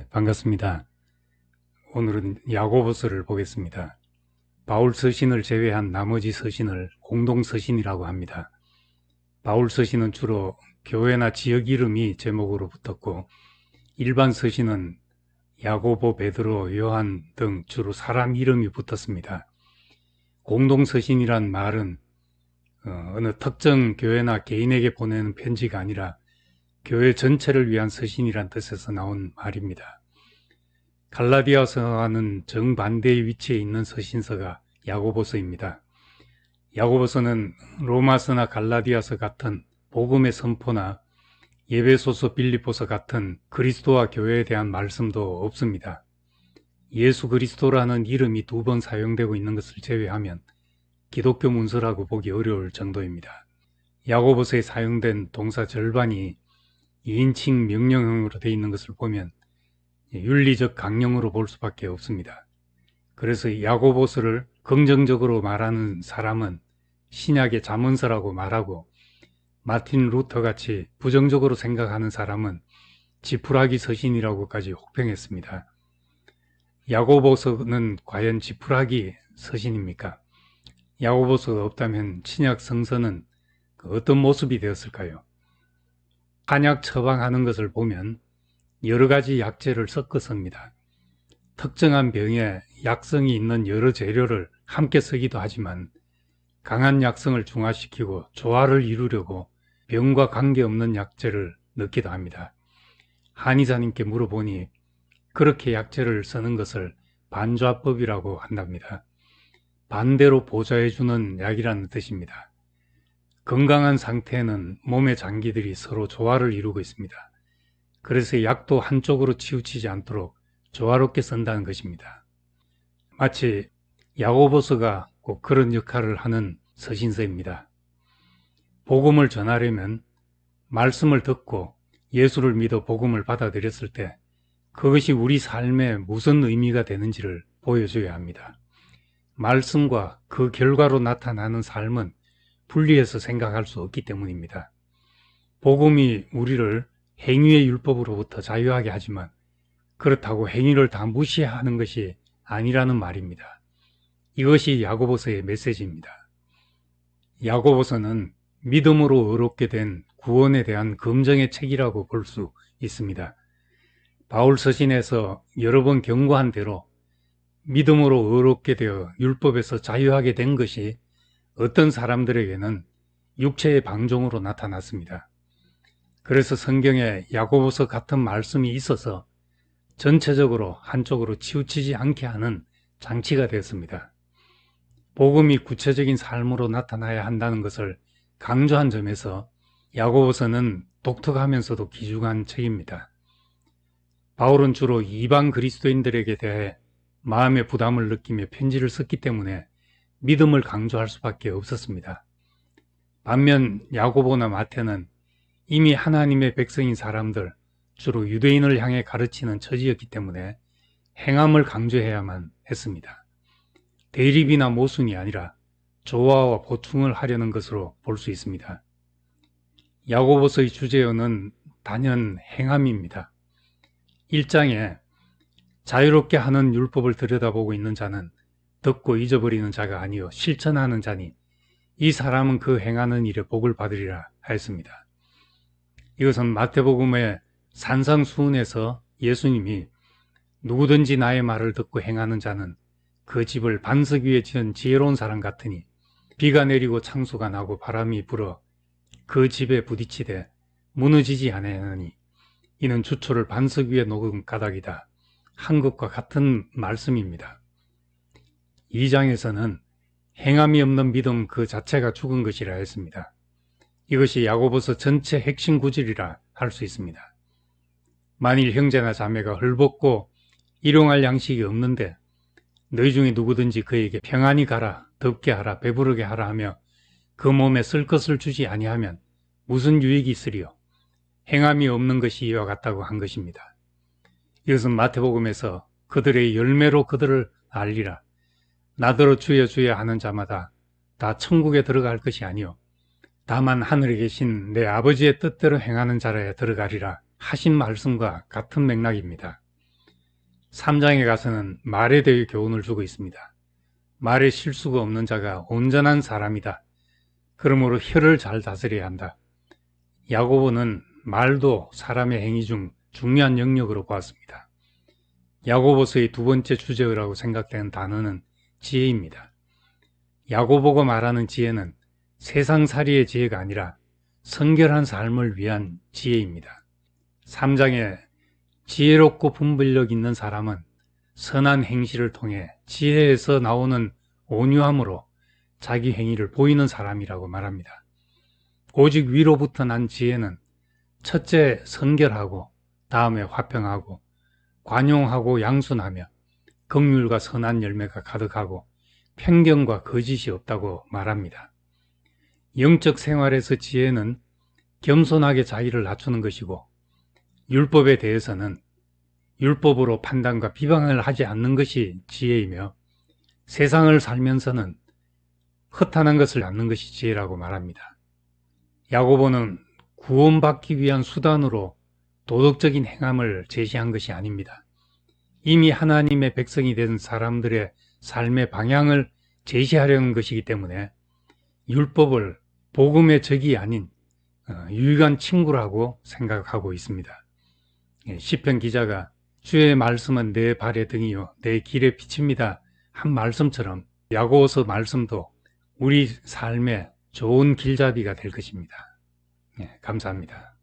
반갑습니다. 오늘은 야고보서를 보겠습니다. 바울 서신을 제외한 나머지 서신을 공동 서신이라고 합니다. 바울 서신은 주로 교회나 지역 이름이 제목으로 붙었고, 일반 서신은 야고보, 베드로, 요한 등 주로 사람 이름이 붙었습니다. 공동 서신이란 말은 어느 특정 교회나 개인에게 보내는 편지가 아니라 교회 전체를 위한 서신이란 뜻에서 나온 말입니다. 갈라디아서와는 정반대의 위치에 있는 서신서가 야고보서입니다. 야고보서는 로마서나 갈라디아서 같은 복음의 선포나 에베소서, 빌립보서 같은 그리스도와 교회에 대한 말씀도 없습니다. 예수 그리스도라는 이름이 2번 사용되고 있는 것을 제외하면 기독교 문서라고 보기 어려울 정도입니다. 야고보서에 사용된 동사 절반이 2인칭 명령형으로 되어 있는 것을 보면 윤리적 강령으로 볼 수밖에 없습니다. 그래서 야고보서를 긍정적으로 말하는 사람은 신약의 잠언서라고 말하고, 마틴 루터 같이 부정적으로 생각하는 사람은 지푸라기 서신이라고까지 혹평했습니다. 야고보서는 과연 지푸라기 서신입니까? 야고보서가 없다면 신약 성서는 어떤 모습이 되었을까요? 한약 처방하는 것을 보면 여러 가지 약재를 섞어 씁니다. 특정한 병에 약성이 있는 여러 재료를 함께 쓰기도 하지만 강한 약성을 중화시키고 조화를 이루려고 병과 관계없는 약재를 넣기도 합니다. 한의사님께 물어보니 그렇게 약재를 쓰는 것을 반좌법이라고 한답니다. 반대로 보좌해주는 약이라는 뜻입니다. 건강한 상태에는 몸의 장기들이 서로 조화를 이루고 있습니다. 그래서 약도 한쪽으로 치우치지 않도록 조화롭게 쓴다는 것입니다. 마치 야고보서가 꼭 그런 역할을 하는 서신서입니다. 복음을 전하려면 말씀을 듣고 예수를 믿어 복음을 받아들였을 때 그것이 우리 삶에 무슨 의미가 되는지를 보여줘야 합니다. 말씀과 그 결과로 나타나는 삶은 분리해서 생각할 수 없기 때문입니다. 복음이 우리를 행위의 율법으로부터 자유하게 하지만 그렇다고 행위를 다 무시하는 것이 아니라는 말입니다. 이것이 야고보서의 메시지입니다. 야고보서는 믿음으로 의롭게 된 구원에 대한 검증의 책이라고 볼 수 있습니다. 바울 서신에서 여러 번 경고한 대로 믿음으로 의롭게 되어 율법에서 자유하게 된 것이 어떤 사람들에게는 육체의 방종으로 나타났습니다. 그래서 성경에 야고보서 같은 말씀이 있어서 전체적으로 한쪽으로 치우치지 않게 하는 장치가 되었습니다. 복음이 구체적인 삶으로 나타나야 한다는 것을 강조한 점에서 야고보서는 독특하면서도 귀중한 책입니다. 바울은 주로 이방 그리스도인들에게 대해 마음의 부담을 느끼며 편지를 썼기 때문에 믿음을 강조할 수밖에 없었습니다. 반면 야고보나 마태는 이미 하나님의 백성인 사람들, 주로 유대인을 향해 가르치는 처지였기 때문에 행함을 강조해야만 했습니다. 대립이나 모순이 아니라 조화와 보충을 하려는 것으로 볼 수 있습니다. 야고보서의 주제어는 단연 행함입니다. 1장에 자유롭게 하는 율법을 들여다보고 있는 자는 듣고 잊어버리는 자가 아니요 실천하는 자니 이 사람은 그 행하는 일에 복을 받으리라 하였습니다. 이것은 마태복음의 산상수훈에서 예수님이 누구든지 나의 말을 듣고 행하는 자는 그 집을 반석 위에 지은 지혜로운 사람 같으니 비가 내리고 창수가 나고 바람이 불어 그 집에 부딪히되 무너지지 아니하니 이는 주초를 반석 위에 놓은 가닥이다 한 것과 같은 말씀입니다. 2장에서는 행함이 없는 믿음 그 자체가 죽은 것이라 했습니다. 이것이 야고보서 전체 핵심 구절이라 할 수 있습니다. 만일 형제나 자매가 헐벗고 일용할 양식이 없는데 너희 중에 누구든지 그에게 평안히 가라, 덥게 하라, 배부르게 하라 하며 그 몸에 쓸 것을 주지 아니하면 무슨 유익이 있으리요? 행함이 없는 것이 이와 같다고 한 것입니다. 이것은 마태복음에서 그들의 열매로 그들을 알리라. 나더러 주여 주여 하는 자마다 다 천국에 들어갈 것이 아니요 다만 하늘에 계신 내 아버지의 뜻대로 행하는 자라야 들어가리라 하신 말씀과 같은 맥락입니다. 3장에 가서는 말에 대해 교훈을 주고 있습니다. 말에 실수가 없는 자가 온전한 사람이다. 그러므로 혀를 잘 다스려야 한다. 야고보는 말도 사람의 행위 중 중요한 영역으로 보았습니다. 야고보서의 두 번째 주제어라고 생각되는 단어는 지혜입니다. 야고보가 말하는 지혜는 세상살이의 지혜가 아니라 성결한 삶을 위한 지혜입니다. 3장에 지혜롭고 분별력 있는 사람은 선한 행실을 통해 지혜에서 나오는 온유함으로 자기 행위를 보이는 사람이라고 말합니다. 오직 위로부터 난 지혜는 첫째 성결하고 다음에 화평하고 관용하고 양순하며 긍휼과 선한 열매가 가득하고 편견과 거짓이 없다고 말합니다. 영적 생활에서 지혜는 겸손하게 자기를 낮추는 것이고 율법에 대해서는 율법으로 판단과 비방을 하지 않는 것이 지혜이며 세상을 살면서는 허탄한 것을 않는 것이 지혜라고 말합니다. 야고보는 구원받기 위한 수단으로 도덕적인 행함을 제시한 것이 아닙니다. 이미 하나님의 백성이 된 사람들의 삶의 방향을 제시하려는 것이기 때문에 율법을 복음의 적이 아닌 유익한 친구라고 생각하고 있습니다. 시편 기자가 주의 말씀은 내 발의 등이요 내 길의 빛입니다 한 말씀처럼 야고보서 말씀도 우리 삶의 좋은 길잡이가 될 것입니다. 감사합니다.